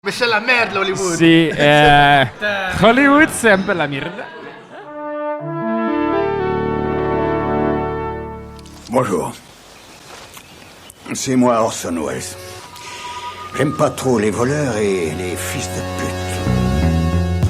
Mais c'est la merde, Hollywood. C'est Hollywood, c'est un peu la merde. Bonjour. C'est moi Orson Welles. J'aime pas trop les voleurs et les fils de pute.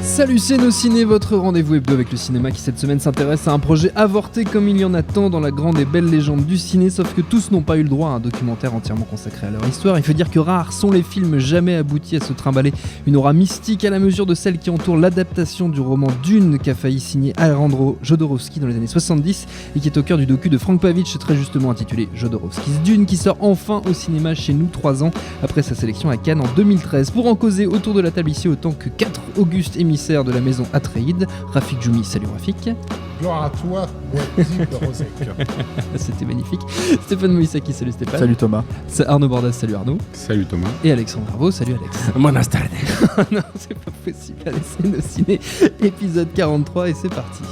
Salut, c'est Nos Ciné, votre rendez-vous hebdo avec le cinéma qui cette semaine s'intéresse à un projet avorté comme il y en a tant dans la grande et belle légende du ciné, sauf que tous n'ont pas eu le droit à un documentaire entièrement consacré à leur histoire. Il faut dire que rares sont les films jamais aboutis à se trimballer une aura mystique à la mesure de celle qui entoure l'adaptation du roman Dune qu'a failli signer Alejandro Jodorowsky dans les années 70 et qui est au cœur du docu de Frank Pavich très justement intitulé Jodorowsky's Dune, qui sort enfin au cinéma chez nous 3 ans après sa sélection à Cannes en 2013. Pour en causer autour de la table ici autant que 4 augustes émissaires de la maison Atréide, Rafik Djoumi, salut Rafik. Gloire à toi, Wazib de Rosec. C'était magnifique. Stéphane Moïsaki, salut Stéphane. Salut Thomas. Arnaud Bordas, salut Arnaud. Salut Thomas. Et Alexandre Herveau, salut Alex. Buenas tardes. Non, c'est pas possible. Allez, c'est Nos Ciné, épisode 43 et c'est parti.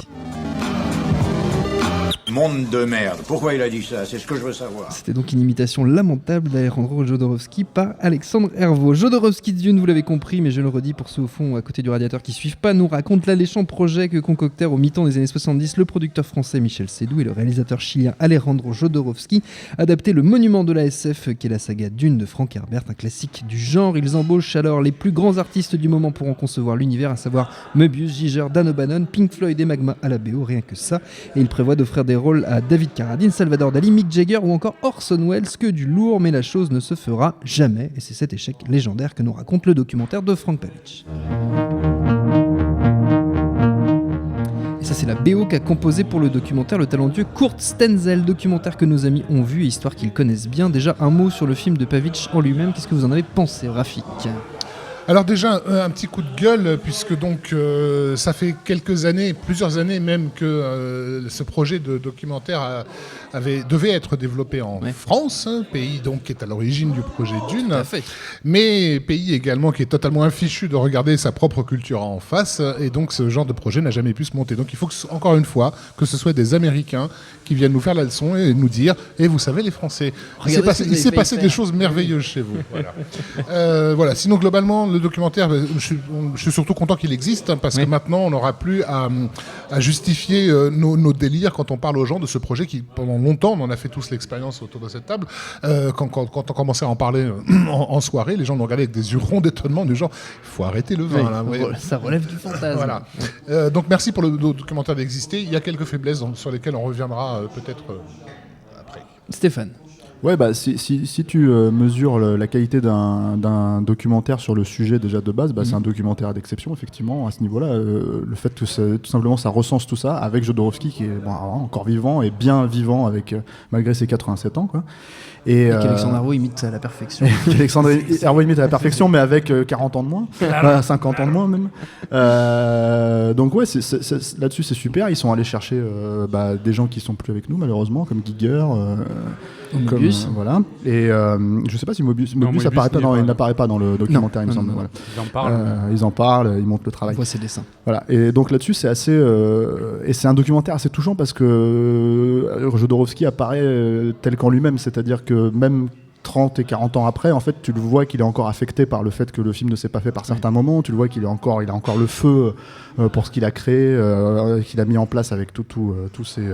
Monde de merde. Pourquoi il a dit ça? C'est ce que je veux savoir. C'était donc une imitation lamentable d'Alejandro Jodorowsky par Alexandre Herveau. Jodorowsky's Dune, vous l'avez compris, mais je le redis pour ceux au fond à côté du radiateur qui suivent pas, nous raconte l'alléchant projet que concoctèrent au mi-temps des années 70 le producteur français Michel Seydoux et le réalisateur chilien Alejandro Jodorowsky, adapter le monument de la SF qu'est la saga Dune de Frank Herbert, un classique du genre. Ils embauchent alors les plus grands artistes du moment pour en concevoir l'univers, à savoir Möbius, Giger, Dan O'Bannon, Pink Floyd et Magma à la BO, rien que ça. Et ils prévoient d'offrir des rôles à David Carradine, Salvador Dali, Mick Jagger ou encore Orson Welles, que du lourd, mais la chose ne se fera jamais. Et c'est cet échec légendaire que nous raconte le documentaire de Frank Pavich. Et ça, c'est la BO qu'a composé pour le documentaire le talentueux Kurt Stenzel, documentaire que nos amis ont vu et histoire qu'ils connaissent bien. Déjà, un mot sur le film de Pavich en lui-même. Qu'est-ce que vous en avez pensé, Rafik ? Alors déjà, un petit coup de gueule, puisque donc ça fait quelques années, plusieurs années même, que ce projet de documentaire devait être développé en France, pays donc qui est à l'origine du projet Dune, mais pays également qui est totalement infichu de regarder sa propre culture en face, et donc ce genre de projet n'a jamais pu se monter. Donc il faut encore une fois que ce soit des Américains qui viennent nous faire la leçon et nous dire « Et vous savez les Français, il s'est passé des choses merveilleuses chez vous. » Voilà. Sinon globalement, le documentaire, je suis surtout content qu'il existe, parce que maintenant on n'aura plus à justifier nos délires quand on parle aux gens de ce projet qui, pendant longtemps, on en a fait tous l'expérience autour de cette table, quand on commençait à en parler en soirée, les gens nous regardaient avec des yeux ronds d'étonnement du genre « Il faut arrêter le vin. » là. Ça relève du fantasme. Voilà. Donc merci pour le documentaire d'exister. Il y a quelques faiblesses sur lesquelles on reviendra peut-être après. Stéphane. Ouais, bah si tu mesures la qualité d'un documentaire sur le sujet déjà de base, c'est un documentaire d'exception effectivement à ce niveau-là. Le fait que tout simplement ça recense tout ça avec Jodorowsky qui est encore vivant et bien vivant avec malgré ses 87 ans quoi. Et qu'Alexandre Herveau imite à la perfection. Qu'Alexandre Herveau imite à la perfection, mais avec 40 ans de moins, 50 ans de moins même. Donc ouais, là-dessus c'est super. Ils sont allés chercher des gens qui sont plus avec nous malheureusement, comme Giger, Möbius. Voilà. Et je sais pas si Möbius apparaît pas il n'apparaît pas dans le documentaire, il me semble. Voilà. Ils en parlent, ils montrent le travail. On voit ses dessins. Voilà. Et donc là-dessus c'est assez et c'est un documentaire assez touchant parce que Jodorowsky apparaît tel qu'en lui-même, c'est-à-dire que même 30 et 40 ans après, en fait, tu le vois qu'il est encore affecté par le fait que le film ne s'est pas fait par certains moments. Tu le vois qu'il a encore le feu pour ce qu'il a créé, qu'il a mis en place avec tous ces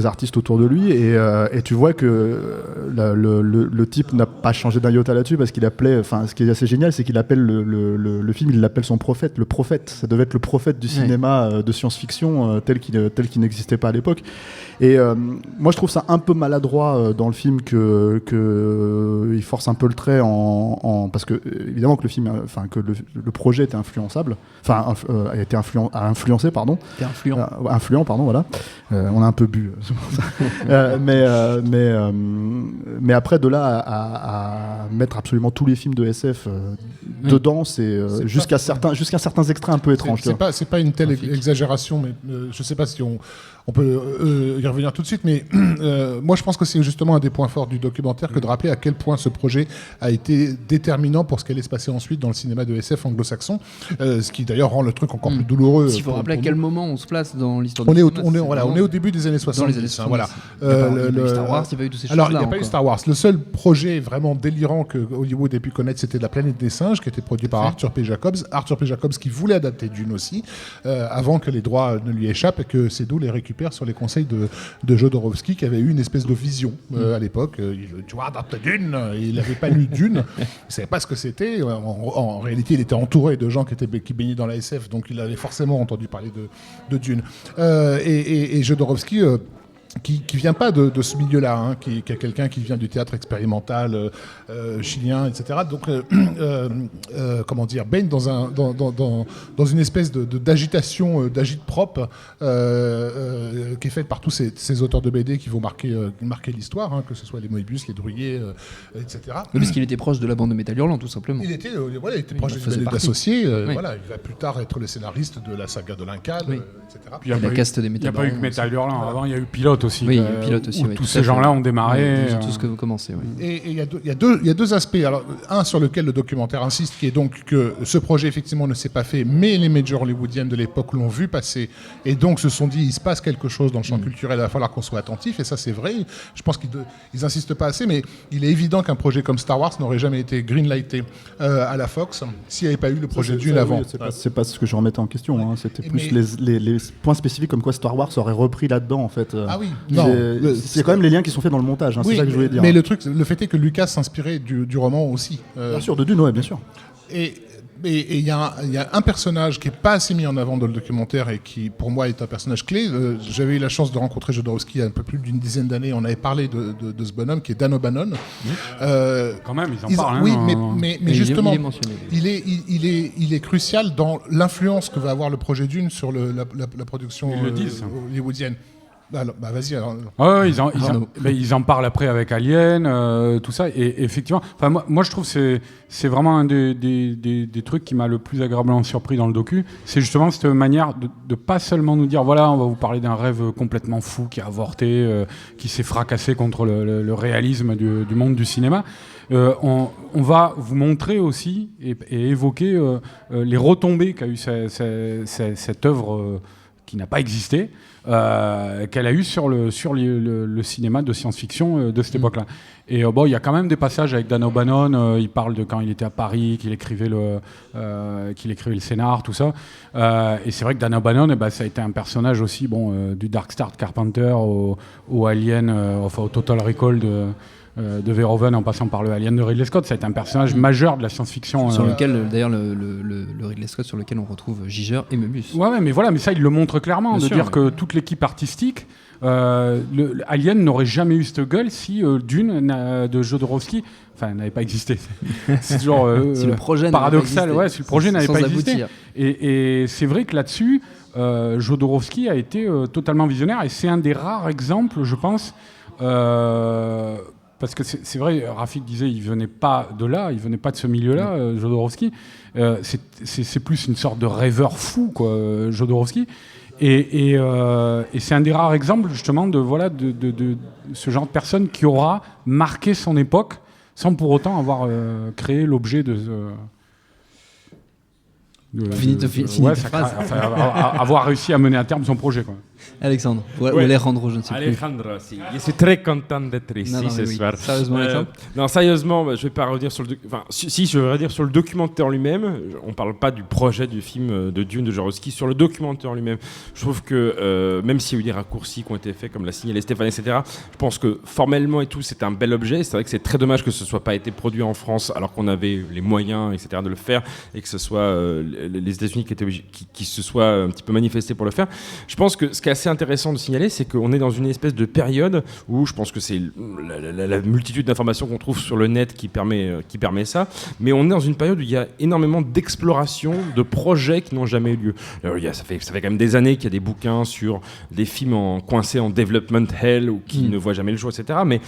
artistes autour de lui, et tu vois que le type n'a pas changé d'un iota là-dessus, parce qu'il appelait, ce qui est assez génial, c'est qu'il appelle le film, il l'appelle son prophète, le prophète. Ça devait être le prophète du cinéma de science-fiction tel qu'il n'existait pas à l'époque. Et moi je trouve ça un peu maladroit dans le film que il force un peu le trait parce que évidemment que le film, que le projet était influençable, a été influencé, pardon. Influent, pardon, voilà. On a un peu bu. Mais après, de là à mettre absolument tous les films de SF dedans, c'est jusqu'à certains extraits un peu étranges. C'est pas une telle exagération, mais je sais pas si on peut y revenir tout de suite, mais moi je pense que c'est justement un des points forts du documentaire que de rappeler à quel point ce projet a été déterminant pour ce qui allait se passer ensuite dans le cinéma de SF anglo-saxon, ce qui d'ailleurs rend le truc encore plus douloureux. Il faut rappeler à quel moment on se place dans l'histoire on du est cinéma. on est au début des années 70. Dans les années 70. Voilà. Il n'y a pas eu Star Wars, il n'y a pas eu toutes ces choses-là. Alors, il n'y a pas eu Star Wars. Le seul projet vraiment délirant que Hollywood ait pu connaître, c'était La Planète des Singes, qui était produit par Arthur P. Jacobs. Arthur P. Jacobs qui voulait adapter Dune aussi, avant que les droits ne lui échappent et que Seydoux les récupère sur les conseils de Jodorowsky, qui avait eu une espèce de vision à l'époque. Tu vois, adapter Dune, il n'avait pas lu Dune, il ne savait pas ce que c'était. En réalité, il était entouré de gens qui baignaient dans la SF, donc il avait forcément entendu parler de Dune. Et Jodorowsky... qui vient pas de ce milieu-là, hein, qui est quelqu'un qui vient du théâtre expérimental chilien, etc. Donc, comment dire, baigne dans une espèce d'agitation, d'agite-propre qui est faite par tous ces auteurs de BD qui vont marquer l'histoire, hein, que ce soit les Moebius, les Drouillet, etc. Oui, parce qu'il était proche de la bande de Métal Hurlant, tout simplement. Il était proche des associés. Voilà, il va plus tard être le scénariste de la saga de l'Incal, etc. Puis il n'y a pas eu que Métal Hurlant. Avant, il y a eu Pilote aussi. Oui, Pilote aussi. Tous ces gens-là ont démarré. Ils ont tous commencé. Oui. Et il y a deux aspects. Alors, un sur lequel le documentaire insiste, qui est donc que ce projet effectivement ne s'est pas fait, mais les majors hollywoodiennes de l'époque l'ont vu passer, et donc se sont dit il se passe quelque chose dans le champ culturel, il va falloir qu'on soit attentif, et ça c'est vrai. Je pense qu'ils insistent pas assez, mais il est évident qu'un projet comme Star Wars n'aurait jamais été greenlighté à la Fox s'il n'y avait pas eu le projet Dune avant. C'est pas ce que je remettais en question. Hein. C'était plus les points spécifiques comme quoi Star Wars aurait repris là-dedans en fait. Ah oui. C'est quand même les liens qui sont faits dans le montage, hein, oui, c'est ça que je voulais dire. Mais le fait est que Lucas s'inspirait du roman aussi. Bien sûr, de Dune, ouais, bien sûr. Et il y a un personnage qui n'est pas assez mis en avant dans le documentaire et qui, pour moi, est un personnage clé. J'avais eu la chance de rencontrer Jodorowsky il y a un peu plus d'une dizaine d'années. On avait parlé de ce bonhomme qui est Dan O'Bannon. Quand même, ils en parlent. Oui, hein, mais justement, il est il est crucial dans l'influence que va avoir le projet Dune sur la production hollywoodienne. Alors, vas-y. Alors. Ouais, ils en parlent après avec Alien, tout ça. Et effectivement, moi je trouve que c'est vraiment un des trucs qui m'a le plus agréablement surpris dans le docu. C'est justement cette manière de pas seulement nous dire voilà, on va vous parler d'un rêve complètement fou qui a avorté, qui s'est fracassé contre le réalisme du monde du cinéma. On va vous montrer aussi et évoquer les retombées qu'a eu cette œuvre qui n'a pas existé. Qu'elle a eu sur le cinéma de science-fiction de cette époque-là. Et il y a quand même des passages avec Dan O'Bannon, il parle de quand il était à Paris, qu'il écrivait le scénar, tout ça. Et c'est vrai que Dan O'Bannon, ça a été un personnage aussi du Dark Star de Carpenter au Alien, au Total Recall de Verhoeven en passant par le Alien de Ridley Scott. Ça a été un personnage majeur de la science-fiction. Sur lequel, d'ailleurs, le Ridley Scott, sur lequel on retrouve Giger et Möbius. Ouais, mais voilà, mais ça, il le montre clairement, bien de sûr, dire que toute l'équipe artistique, Alien n'aurait jamais eu cette gueule si Dune de Jodorowsky n'avait pas existé. C'est toujours si le projet paradoxal. Si le projet n'avait pas existé. Et c'est vrai que là-dessus, Jodorowsky a été totalement visionnaire, et c'est un des rares exemples, je pense. Parce que c'est vrai, Rafik disait, il venait pas de là, il venait pas de ce milieu-là, Jodorowsky. C'est plus une sorte de rêveur fou, quoi, Jodorowsky. Et c'est un des rares exemples, justement, de ce genre de personne qui aura marqué son époque sans pour autant avoir créé l'objet avoir réussi à mener à terme son projet, quoi. Alexandre, ou Alejandro, je ne sais plus. Alejandro, je suis très content d'être ici ce soir. Sérieusement, Alexandre non, sérieusement, je vais pas revenir sur le... je vais redire sur le documentaire lui-même. On parle pas du projet du film de Dune de Jodorowsky, sur le documentaire lui-même. Je trouve que, même s'il y a eu des raccourcis qui ont été faits, comme l'a signalé Stéphane, etc., je pense que formellement et tout, c'est un bel objet. C'est vrai que c'est très dommage que ce soit pas été produit en France, alors qu'on avait les moyens, etc., de le faire, et que ce soit les États-Unis qui se soient un petit peu manifestés pour le faire. Je pense que ce qui est assez intéressant de signaler, c'est qu'on est dans une espèce de période où je pense que c'est la multitude d'informations qu'on trouve sur le net qui permet ça, mais on est dans une période où il y a énormément d'exploration, de projets qui n'ont jamais eu lieu. Alors, ça fait quand même des années qu'il y a des bouquins sur des films coincés en development hell ou qui ne voient jamais le jour, etc. Mais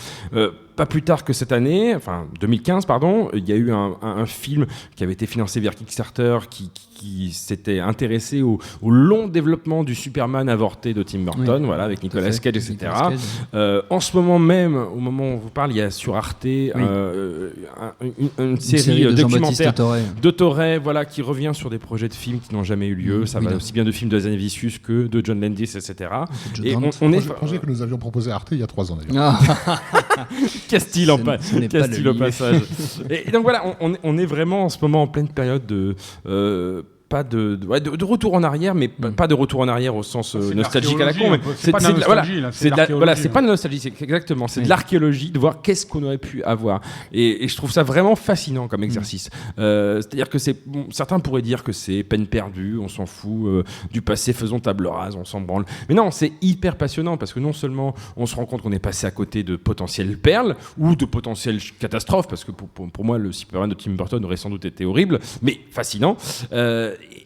pas plus tard que cette année, enfin 2015 pardon, il y a eu un film qui avait été financé via Kickstarter qui s'était intéressé au long développement du Superman avorté de Tim Burton, voilà, avec Nicolas Cage, etc. En ce moment même, au moment où on vous parle, il y a sur Arte une série documentaire d'Autoret, voilà, qui revient sur des projets de films qui n'ont jamais eu lieu. Ça va aussi bien de films de Zanavicius que de John Landis, etc. Et on est projet que nous avions proposé à Arte il y a 3 ans d'ailleurs. Qu'est-ce-il en passage. Et donc voilà, on est vraiment en ce moment en pleine période de pas de retour en arrière, mais pas de retour en arrière au sens nostalgique à la con. C'est pas de la nostalgie, c'est de l'archéologie. C'est pas de la nostalgie, c'est exactement, c'est de l'archéologie, de voir qu'est-ce qu'on aurait pu avoir. Et je trouve ça vraiment fascinant comme exercice. C'est-à-dire que certains pourraient dire que c'est peine perdue, on s'en fout du passé, faisons table rase, on s'en branle. Mais non, c'est hyper passionnant parce que non seulement on se rend compte qu'on est passé à côté de potentielles perles ou de potentielles catastrophes, parce que pour moi, le Superman de Tim Burton aurait sans doute été horrible, mais fascinant.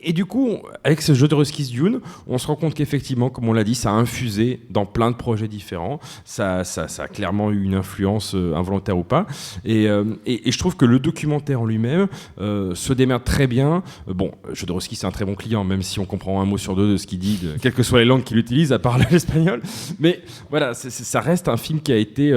Et du coup, avec ce Jodorowsky's Dune, on se rend compte qu'effectivement, comme on l'a dit, ça a infusé dans plein de projets différents. Ça a clairement eu une influence involontaire ou pas. Et je trouve que le documentaire en lui-même se démerde très bien. Bon, Jodorowsky, c'est un très bon client, même si on comprend un mot sur deux de ce qu'il dit, quelles que soient les langues qu'il utilise, à part l'espagnol. Mais voilà, ça reste un film qui a été...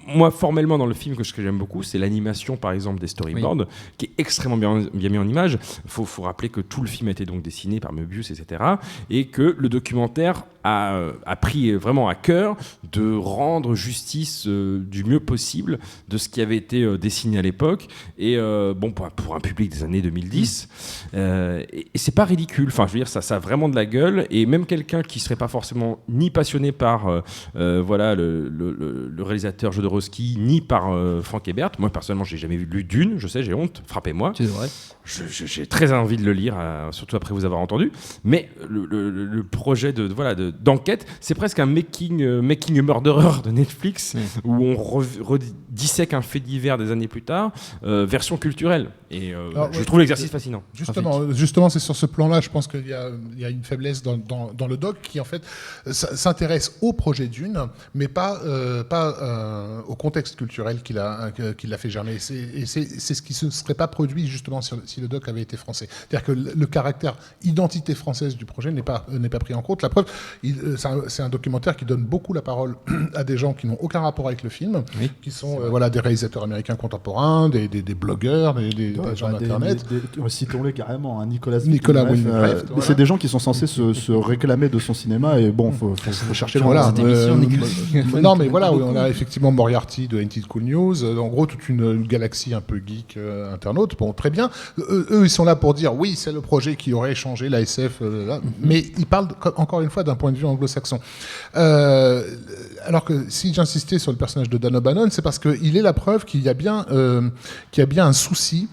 moi, formellement, dans le film, ce que j'aime beaucoup, c'est l'animation, par exemple, des storyboards, qui est extrêmement bien mis en image. Faut rappeler que tout le film a été donc dessiné par Möbius, etc. Et que le documentaire a pris vraiment à cœur de rendre justice du mieux possible de ce qui avait été dessiné à l'époque. Et bon, pour un public des années 2010, et c'est pas ridicule. Enfin, je veux dire, ça a vraiment de la gueule. Et même quelqu'un qui serait pas forcément ni passionné par voilà, le réalisateur Jodorowsky, ni par Frank Herbert. Moi, personnellement, j'ai jamais lu Dune. Je sais, j'ai honte. Frappez-moi. C'est vrai. J'ai très envie de le lire, surtout après vous avoir entendu. Mais le projet d'enquête, c'est presque un making murderer de Netflix, où on redissèque un fait divers des années plus tard, version culturelle. Et je trouve l'exercice fascinant. Justement, c'est sur ce plan-là, je pense qu'il y a une faiblesse dans le doc qui en fait s'intéresse au projet Dune, mais pas au contexte culturel qu'il a fait germer. Et c'est ce qui ne se serait pas produit justement si le doc avait été français. C'est-à-dire que le caractère identité française du projet n'est pas pris en compte. La preuve, c'est un documentaire qui donne beaucoup la parole à des gens qui n'ont aucun rapport avec le film, qui sont des réalisateurs américains contemporains, des blogueurs, des gens d'Internet. Citons-les carrément, hein, Nicolas Winding Refn, c'est des gens qui sont censés se réclamer de son cinéma, et bon, faut chercher loin. Non, mais voilà, on a effectivement Moriarty de Ain't It Cool News, en gros toute une galaxie un peu geek internaute. Bon, très bien. Eux, ils sont là pour dire oui, c'est le projet qui aurait changé la SF, mais ils parlent encore une fois d'un point de vue anglo-saxon. Alors que si j'insistais sur le personnage de Dan O'Bannon, c'est parce qu'il est la preuve qu'il y a bien un souci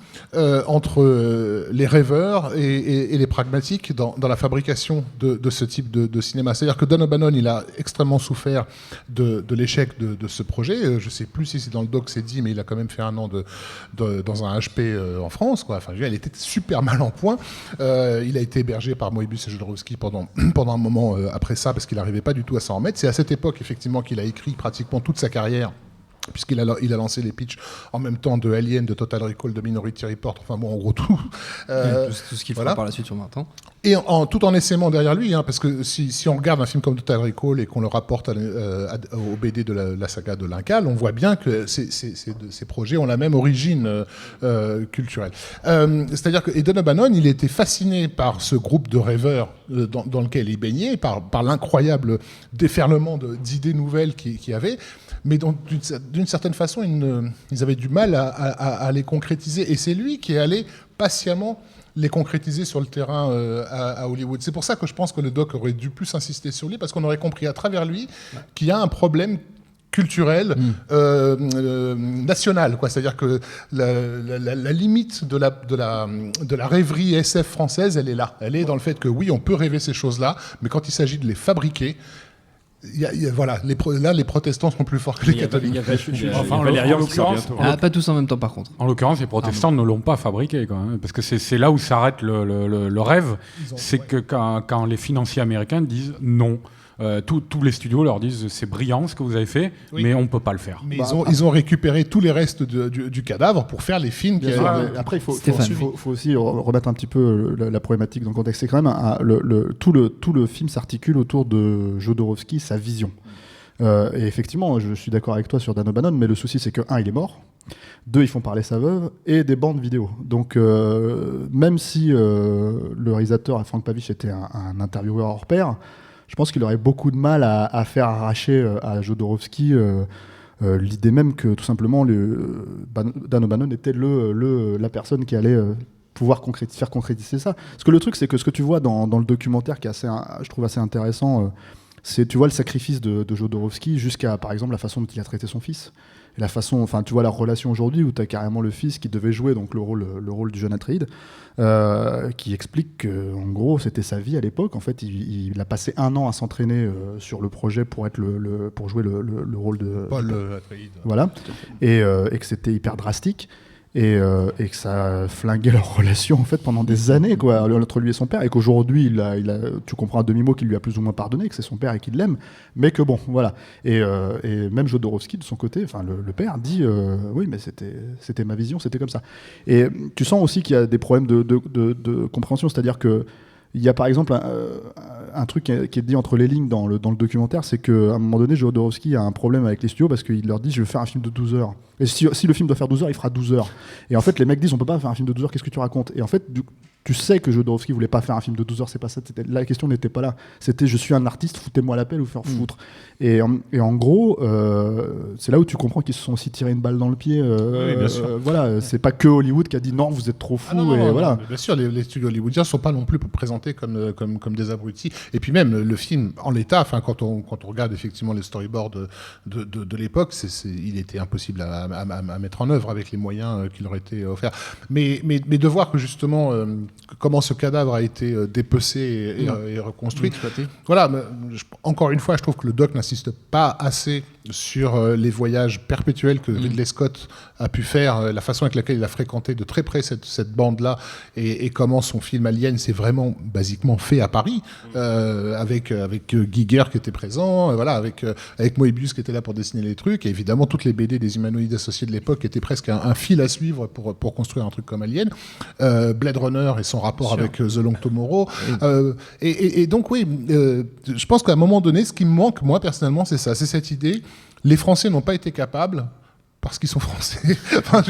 entre les rêveurs et les pragmatiques dans la fabrication de ce type de cinéma. C'est-à-dire que Dan O'Bannon, il a extrêmement souffert de l'échec de ce projet. Je ne sais plus si c'est dans le doc, c'est dit, mais il a quand même fait un an dans un HP en France, quoi. Enfin, il était super mal en point. Il a été hébergé par Moebius et Jodorowsky pendant un moment après ça, parce qu'il n'arrivait pas du tout à s'en remettre. C'est à cette époque, effectivement, qu'il a écrit pratiquement toute sa carrière, puisqu'il a lancé les pitchs en même temps de Alien, de Total Recall, de Minority Report, enfin bon, en gros tout. Tout ce qu'il fera par la suite sur Martin. Et tout en essaimant derrière lui, parce que si on regarde un film comme Total Recall et qu'on le rapporte au BD de la saga de Lincal, on voit bien que ces projets ont la même origine culturelle. C'est-à-dire que Dan O'Bannon, il était fasciné par ce groupe de rêveurs dans lequel il baignait, par l'incroyable déferlement d'idées nouvelles qu'il y avait, mais d'une certaine façon, ils avaient du mal à les concrétiser. Et c'est lui qui est allé patiemment les concrétiser sur le terrain à Hollywood. C'est pour ça que je pense que le doc aurait dû plus insister sur lui, parce qu'on aurait compris à travers lui qu'il y a un problème culturel national, quoi. C'est-à-dire que la limite de la rêverie SF française, elle est là. Elle est dans le fait que oui, on peut rêver ces choses-là, mais quand il s'agit de les fabriquer, les protestants sont plus forts que les catholiques. Pas tous en même temps, par contre. En l'occurrence, les protestants ne l'ont pas fabriqué, quand même, parce que c'est là où s'arrête le rêve. C'est que quand les financiers américains disent non, tous les studios leur disent c'est brillant ce que vous avez fait, mais on peut pas le faire. Mais ils ont récupéré tous les restes du cadavre pour faire les films. Après, il faut aussi remettre un petit peu la problématique dans le contexte. C'est quand même tout le film s'articule autour de Jodorowsky, sa vision. Et effectivement, je suis d'accord avec toi sur Dan O'Bannon, mais le souci c'est que 1, il est mort, 2, ils font parler sa veuve, et des bandes vidéo. Donc même si le réalisateur Frank Pavich était un intervieweur hors pair, je pense qu'il aurait beaucoup de mal à faire arracher à Jodorowsky l'idée même que tout simplement Dan O'Bannon était la personne qui allait pouvoir faire concrétiser ça. Parce que le truc, c'est que ce que tu vois dans le documentaire qui est je trouve assez intéressant, c'est, tu vois, le sacrifice de Jodorowsky jusqu'à, par exemple, la façon dont il a traité son fils. Et la façon, enfin, tu vois la relation aujourd'hui où tu as carrément le fils qui devait jouer donc le rôle du jeune Atréide, qui explique qu'en gros, c'était sa vie à l'époque. En fait, il a passé 1 an à s'entraîner sur le projet pour jouer le rôle de Paul Atréide. Voilà. Et que c'était hyper drastique. Et que ça flinguait leur relation en fait pendant des années quoi, entre lui et son père, et qu'aujourd'hui tu comprends à demi-mot qu'il lui a plus ou moins pardonné, que c'est son père et qu'il l'aime, mais que bon voilà. Et même Jodorowsky de son côté, enfin le père dit oui mais c'était ma vision, c'était comme ça. Et tu sens aussi qu'il y a des problèmes de compréhension, c'est-à-dire que il y a par exemple un truc qui est dit entre les lignes dans le documentaire, c'est qu'à un moment donné, Jodorowsky a un problème avec les studios parce qu'il leur dit je veux faire un film de 12 heures. Et si le film doit faire 12 heures, il fera 12 heures. Et en fait, les mecs disent on peut pas faire un film de 12 heures, qu'est-ce que tu racontes ? Et en fait, tu sais que Jodorowsky voulait pas faire un film de 12 heures, c'est pas ça. La question n'était pas là. C'était je suis un artiste, foutez-moi la paix ou faire foutre. Et en gros, c'est là où tu comprends qu'ils se sont aussi tirés une balle dans le pied. Oui, bien sûr. Voilà, c'est pas que Hollywood qui a dit non, vous êtes trop fous. Non, bien sûr, les studios hollywoodiens sont pas non plus présentés comme des abrutis. Et puis même le film en l'état, enfin quand on regarde effectivement les storyboards de l'époque, il était impossible à mettre en œuvre avec les moyens qui leur étaient offerts. Mais de voir que justement comment ce cadavre a été dépecé et reconstruit. Voilà, encore une fois, je trouve que le doc n'insiste pas assez sur les voyages perpétuels que Ridley Scott a pu faire, la façon avec laquelle il a fréquenté de très près cette bande-là, et comment son film Alien s'est vraiment basiquement fait à Paris, avec Giger qui était présent, voilà, avec Moebius qui était là pour dessiner les trucs, et évidemment toutes les BD des humanoïdes associés de l'époque étaient presque un fil à suivre pour construire un truc comme Alien. Blade Runner et son rapport avec The Long Tomorrow. Et donc oui, je pense qu'à un moment donné, ce qui me manque, moi personnellement, c'est ça, c'est cette idée. Les Français n'ont pas été capables, parce qu'ils sont français. Enfin,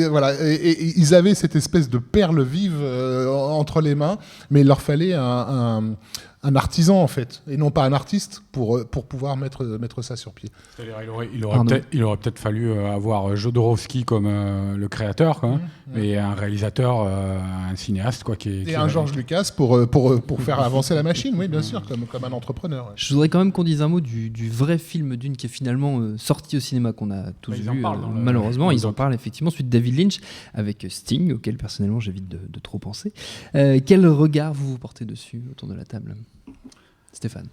voilà. Et ils avaient cette espèce de perle vive entre les mains, mais il leur fallait un artisan en fait, et non pas un artiste pour pouvoir mettre ça sur pied. C'est-à-dire, il aurait peut-être fallu avoir Jodorowsky comme le créateur, quoi, et un réalisateur, un cinéaste, quoi, et un George Lucas pour faire avancer la machine, oui, bien sûr, comme un entrepreneur. Ouais. Je voudrais quand même qu'on dise un mot du vrai film Dune qui est finalement sorti au cinéma, qu'on a tous vu. Malheureusement, ils en parlent effectivement, celui de David Lynch avec Sting, auquel personnellement j'évite de trop penser. Quel regard vous portez dessus autour de la table ? Stéphane.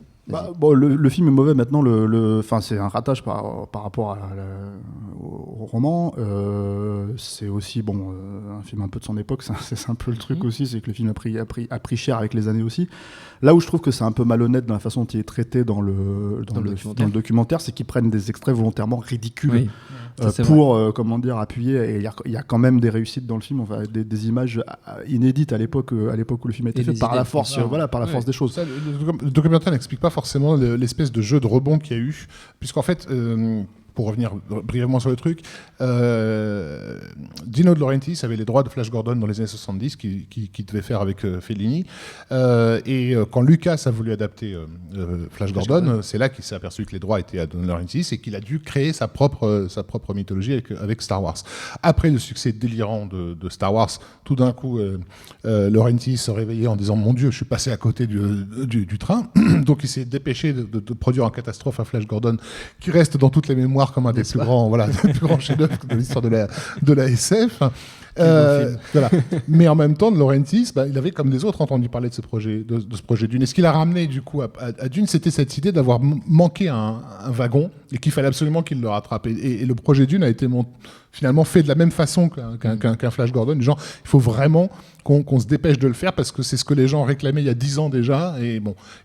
Bon, le film est mauvais maintenant. C'est un ratage par rapport au roman. C'est aussi un film un peu de son époque. C'est un peu le truc aussi, c'est que le film a pris cher avec les années aussi. Là où je trouve que c'est un peu malhonnête dans la façon dont il est traité dans le documentaire, c'est qu'ils prennent des extraits volontairement ridicules pour appuyer. Et il y a quand même des réussites dans le film, enfin, des images inédites à l'époque où le film a été fait par la force, par la force des choses. Ça, le documentaire n'explique pas forcément l'espèce de jeu de rebond qu'il y a eu, puisqu'en fait, pour revenir brièvement sur le truc, Dino De Laurentiis avait les droits de Flash Gordon dans les années 70 qu'il devait faire avec Fellini, et quand Lucas a voulu adapter Flash Gordon, c'est là qu'il s'est aperçu que les droits étaient à De Laurentiis et qu'il a dû créer sa propre mythologie avec Star Wars. Après le succès délirant de Star Wars, tout d'un coup Laurentiis se réveillait en disant mon Dieu, je suis passé à côté du train. Donc il s'est dépêché de produire en catastrophe un Flash Gordon qui reste dans toutes les mémoires comme un des plus grands chefs-d'œuvre de l'histoire de la SF. Voilà. Mais en même temps, De Laurentiis, il avait comme des autres entendu parler de ce projet Dune. Et ce qu'il a ramené du coup à Dune, c'était cette idée d'avoir manqué un wagon et qu'il fallait absolument qu'il le rattrape. Et le projet Dune a été finalement fait de la même façon qu'un Flash Gordon. Genre, il faut vraiment qu'on se dépêche de le faire parce que c'est ce que les gens réclamaient il y a 10 ans déjà.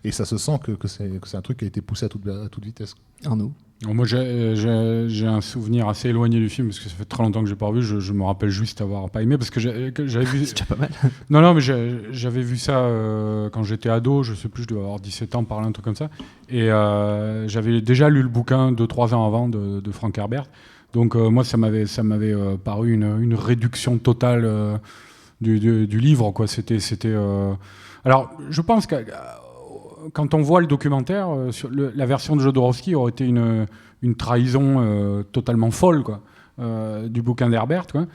Et ça se sent que c'est un truc qui a été poussé à toute vitesse. Arnaud. Moi, j'ai un souvenir assez éloigné du film parce que ça fait très longtemps que j'ai pas revu. Je me rappelle juste avoir pas aimé parce que j'avais vu. C'est déjà pas mal. Non, mais j'avais vu ça quand j'étais ado. Je sais plus, je devais avoir 17 ans, par là, un truc comme ça. Et j'avais déjà lu le bouquin 2-3 ans avant de Frank Herbert. Donc moi, ça m'avait paru une réduction totale du livre, quoi. C'était. Alors, je pense que quand on voit le documentaire, sur la version de Jodorowsky aurait été une trahison totalement folle, quoi, du bouquin d'Herbert, quoi.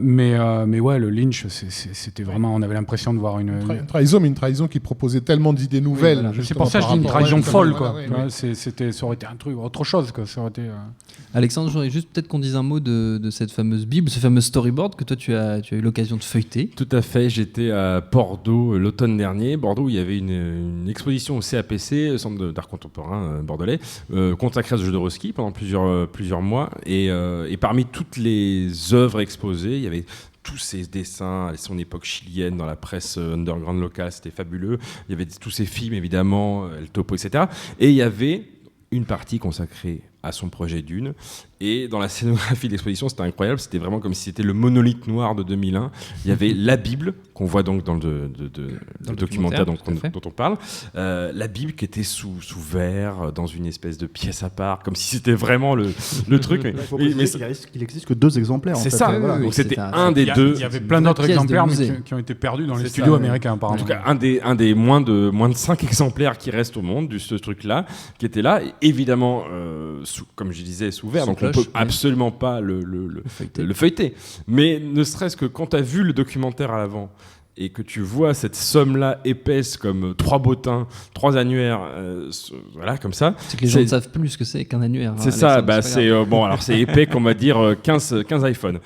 Mais ouais, le Lynch, c'était vraiment, on avait l'impression de voir une trahison, mais une trahison qui proposait tellement d'idées nouvelles. Oui, voilà. C'est pour ça que je dis une trahison folle, quoi. Ouais. Ça aurait été un truc, autre chose, quoi. Ça aurait été. Alexandre, j'aurais juste peut-être qu'on dise un mot de cette fameuse Bible, ce fameux storyboard que toi tu as eu l'occasion de feuilleter. Tout à fait, j'étais à Bordeaux l'automne dernier. Bordeaux, où il y avait une exposition au CAPC, Centre d'art contemporain bordelais, consacrée à Jodorowsky pendant plusieurs mois. Et parmi toutes les œuvres exposées, il y avait tous ces dessins à son époque chilienne dans la presse underground locale, c'était fabuleux. Il y avait tous ces films, évidemment, El Topo, etc. Et il y avait une partie consacrée à son projet Dune. Et dans la scénographie de l'exposition, c'était incroyable. C'était vraiment comme si c'était le monolithe noir de 2001. Il y avait la Bible, qu'on voit donc dans le documentaire dont on parle. La Bible qui était sous verre, dans une espèce de pièce à part, comme si c'était vraiment le truc. Mais il existe que 2 exemplaires. C'est en fait. ça. Voilà. Donc c'était un des deux. Il y avait plein d'autres exemplaires qui ont été perdus dans les studios américains, apparemment. En tout cas, un des moins de 5 exemplaires qui restent au monde de ce truc-là, qui était là. Et évidemment, comme je disais, sous verre. Donc on peut absolument pas le feuilleter. Mais ne serait-ce que quand tu as vu le documentaire à l'avant et que tu vois cette somme-là épaisse comme 3 bottins, 3 annuaires, voilà, comme ça. C'est que les gens ne savent plus ce que c'est qu'un annuaire. C'est ça, c'est bon, alors c'est épais qu'on va dire 15 iPhones.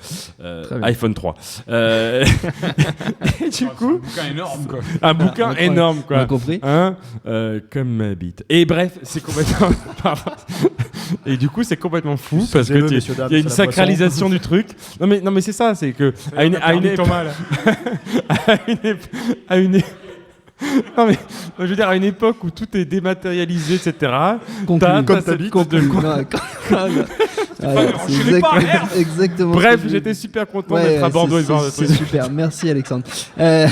iPhone 3. Et du coup, un bouquin énorme, quoi. Un bouquin énorme, quoi. On a compris. Comme ma bite. Et bref, c'est complètement. Et du coup, c'est complètement fou parce que il y a une sacralisation du truc. Non mais c'est ça, c'est que à une non mais je veux dire à une époque où tout est dématérialisé, etc. Comme ta bite. C'est exactement. Bref, j'étais super content d'être à Bordeaux et de voir le truc. C'est super, merci Alexandre. Je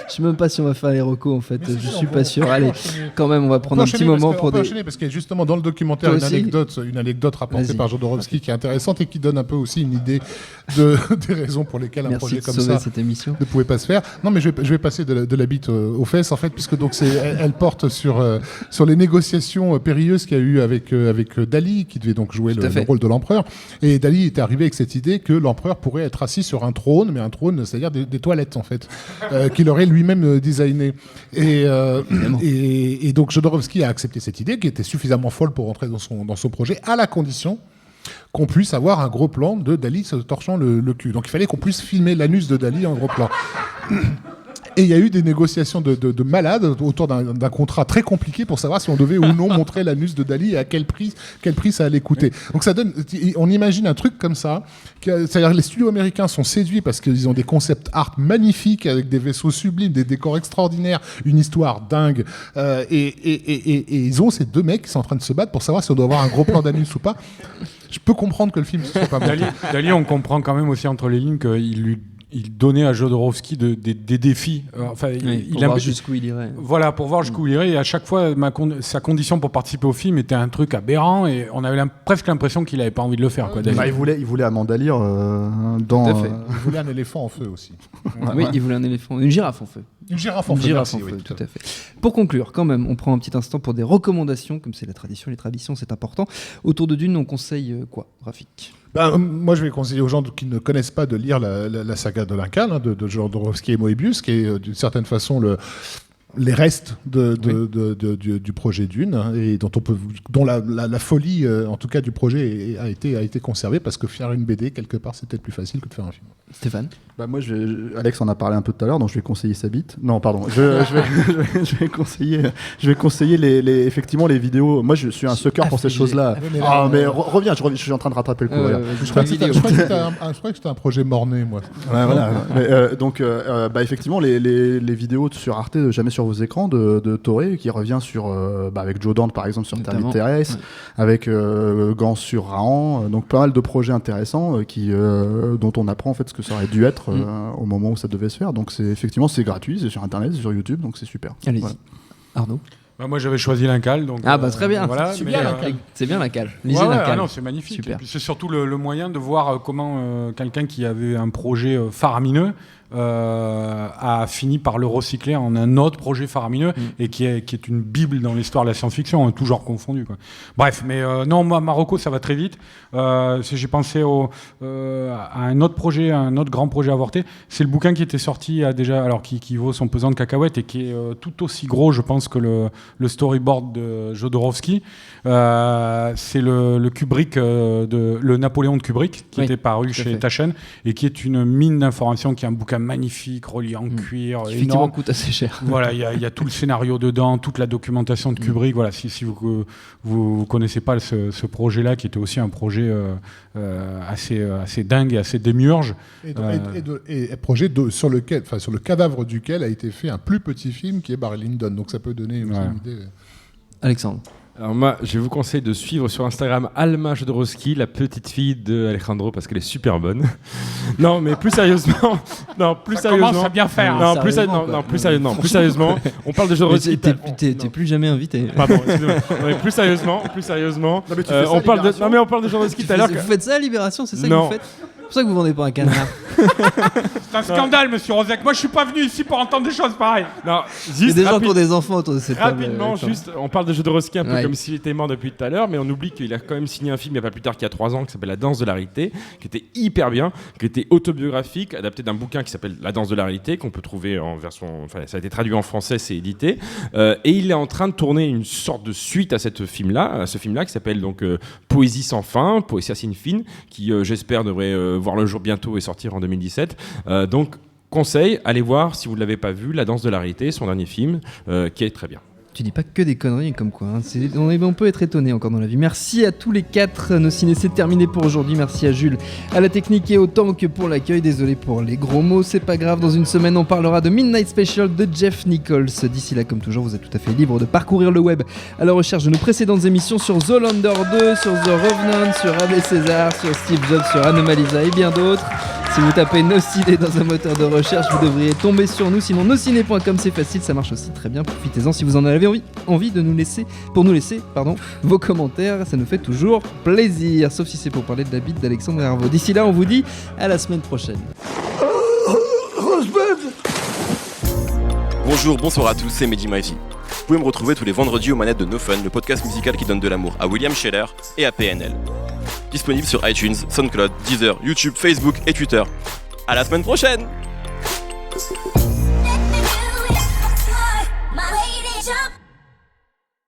sais même pas si on va faire les recos en fait, je suis pas sûr. Allez, quand même, on va prendre un petit moment pour enchaîner parce qu'il y a justement dans le documentaire une anecdote rapportée par Jodorowsky qui est intéressante et qui donne un peu aussi une idée des raisons pour lesquelles un projet comme ça ne pouvait pas se faire. Non, mais je vais passer de la bite aux fesses en fait, puisque donc elle porte sur les négociations périlleuses qu'il y a eu avec Dali, qui devait donc jouer le rôle de l'empereur. Et Dali était arrivé avec cette idée que l'empereur pourrait être assis sur un trône, mais un trône, c'est-à-dire des toilettes en fait, qu'il aurait lui-même designé. Et donc Jodorowsky a accepté cette idée, qui était suffisamment folle pour rentrer dans son projet, à la condition qu'on puisse avoir un gros plan de Dali se torchant le cul. Donc il fallait qu'on puisse filmer l'anus de Dali en gros plan. Et il y a eu des négociations de malades autour d'un contrat très compliqué pour savoir si on devait ou non montrer l'anus de Dali et à quel prix ça allait coûter. Donc ça donne, on imagine un truc comme ça, c'est-à-dire que les studios américains sont séduits parce qu'ils ont des concepts art magnifiques avec des vaisseaux sublimes, des décors extraordinaires, une histoire dingue, et ils ont ces 2 mecs qui sont en train de se battre pour savoir si on doit avoir un gros plan d'anus ou pas. Je peux comprendre que le film ne soit pas bon. Dali, on comprend quand même aussi entre les lignes qu'il donnait à Jodorowsky des défis. Pour voir jusqu'où il irait. Voilà, pour voir jusqu'où il irait. Et à chaque fois, sa condition pour participer au film était un truc aberrant. Et on avait presque l'impression qu'il n'avait pas envie de le faire. Quoi, il voulait Amanda Lear dans... Tout à fait. Il voulait un éléphant en feu aussi. Oui, il voulait un éléphant. Une girafe en feu. Une girafe en feu, tout à fait. Pour conclure, quand même, on prend un petit instant pour des recommandations, comme c'est la tradition, les traditions, c'est important. Autour de Dune, on conseille quoi, Rafik ? Moi, je vais conseiller aux gens qui ne connaissent pas de lire la saga de l'Incal, de Jodorowsky et Moebius, qui est d'une certaine façon les restes du projet Dune, et dont la folie, en tout cas du projet, a été conservée, parce que faire une BD quelque part c'était plus facile que de faire un film. Stéphane? Moi, Alex en a parlé un peu tout à l'heure, donc je vais conseiller sa bite. Non, pardon. Je vais conseiller effectivement les vidéos. Moi, je suis un sucker pour ces choses-là. Mais reviens, je suis en train de rattraper le coup. Je crois que c'était un projet morné, moi. Ouais, voilà. Donc, effectivement, les vidéos sur Arte, Jamais sur vos écrans, de Toré, qui revient sur, avec Joe Dante par exemple sur Terre Terrestre, avec Gans sur Rahan, donc pas mal de projets intéressants dont on apprend en fait ce que ça aurait dû être au moment où ça devait se faire. Donc c'est gratuit, c'est sur internet, c'est sur YouTube, donc c'est super. Allez-y. Voilà. Arnaud? Moi j'avais choisi l'Incal, donc très bien. Voilà, c'est bien l'Incal. Lisez l'Incal. Non, c'est magnifique. Super. Et puis, c'est surtout le moyen de voir comment quelqu'un qui avait un projet faramineux a fini par le recycler en un autre projet faramineux et qui est une bible dans l'histoire de la science-fiction, tout genre confondu, quoi. Bref, mais non, moi Marocco ça va très vite. J'ai pensé à un autre projet, un autre grand projet avorté. C'est le bouquin qui était sorti qui vaut son pesant de cacahuètes et qui est tout aussi gros, je pense, que le storyboard de Jodorowsky. C'est le Kubrick le Napoléon de Kubrick qui était paru chez Taschen et qui est une mine d'informations, qui est un bouquin magnifique, relié en cuir, qui effectivement coûte assez cher. Voilà, il y a tout le scénario dedans, toute la documentation de Kubrick. Voilà, si vous connaissez pas ce projet-là, qui était aussi un projet assez dingue et assez démiurge. Et projet sur le cadavre duquel a été fait un plus petit film qui est Barry Lyndon. Donc ça peut donner une idée. Alexandre? Alors moi, je vais vous conseiller de suivre sur Instagram Alma Jodorowsky, la petite fille de Alejandro, parce qu'elle est super bonne. Non, mais plus sérieusement, commence à bien faire. Plus sérieusement, on parle de Jodorowsky. T'es plus jamais invité. Pardon, excusez-moi. Mais plus sérieusement, on parle de Jodorowsky tout à l'heure. Vous faites ça à Libération, c'est ça que vous faites? C'est pour ça que vous vendez pas un canard. C'est un scandale, monsieur Rozek. Moi, je suis pas venu ici pour entendre des choses pareilles. Non, il y a des gens qui ont des enfants autour de cette table. Rapidement, on parle de Jodorowsky un peu comme s'il était mort depuis tout à l'heure, mais on oublie qu'il a quand même signé un film il n'y a pas plus tard qu'il y a 3 ans qui s'appelle La danse de la réalité, qui était hyper bien, qui était autobiographique, adapté d'un bouquin qui s'appelle La danse de la réalité, qu'on peut trouver en version. Enfin, ça a été traduit en français, c'est édité. Et il est en train de tourner une sorte de suite à ce film-là qui s'appelle donc Poésie sans fin, Poesia sin fin, qui j'espère devrait voir le jour bientôt et sortir en 2017. Donc, conseil, allez voir si vous ne l'avez pas vu, La danse de la réalité, son dernier film, qui est très bien. Tu dis pas que des conneries comme quoi. On peut être étonné encore dans la vie. Merci à tous les 4. Nos ciné, c'est terminé pour aujourd'hui. Merci à Jules, à la technique et autant que pour l'accueil. Désolé pour les gros mots, c'est pas grave. Dans une semaine, on parlera de Midnight Special de Jeff Nichols. D'ici là, comme toujours, vous êtes tout à fait libre de parcourir le web à la recherche de nos précédentes émissions sur Zoolander 2, sur The Revenant, sur Abbé César, sur Steve Jobs, sur Anomalisa et bien d'autres. Si vous tapez Nos Ciné dans un moteur de recherche, vous devriez tomber sur nous. Sinon, nosciné.com, c'est facile, ça marche aussi très bien. Profitez-en si vous en avez envie de nous laisser vos commentaires. Ça nous fait toujours plaisir, sauf si c'est pour parler de la bite d'Alexandre Herveau. D'ici là, on vous dit à la semaine prochaine. Bonjour, bonsoir à tous, c'est Mehdi Maizy. Vous pouvez me retrouver tous les vendredis aux manettes de No Fun, le podcast musical qui donne de l'amour à William Scheller et à PNL. Disponible sur iTunes, SoundCloud, Deezer, YouTube, Facebook et Twitter. À la semaine prochaine!